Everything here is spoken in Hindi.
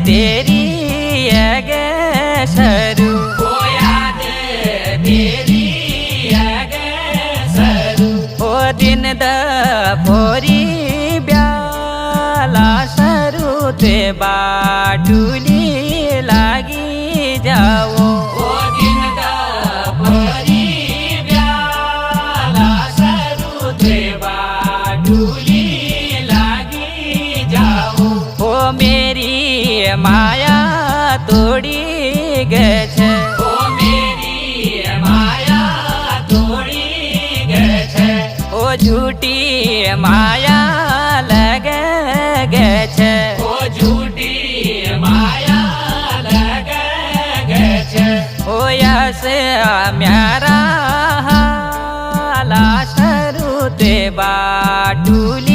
तेरी अगे सरू ओ याद तेरी अगे सरू ओ दिन द फोरी ब्याला सरू ते बाटुली लागी जाओ ओ दिन द फोरी ब्याला सरू ते बाटुली लागी जाओ ओ मेरी माया तोड़ी गछ ओ मेरी माया तोड़ी गछ ओ झूठी माया लग गछ ओ झूठी माया लग गछ ओ यस म्यारा हाला सरू ते बाटुली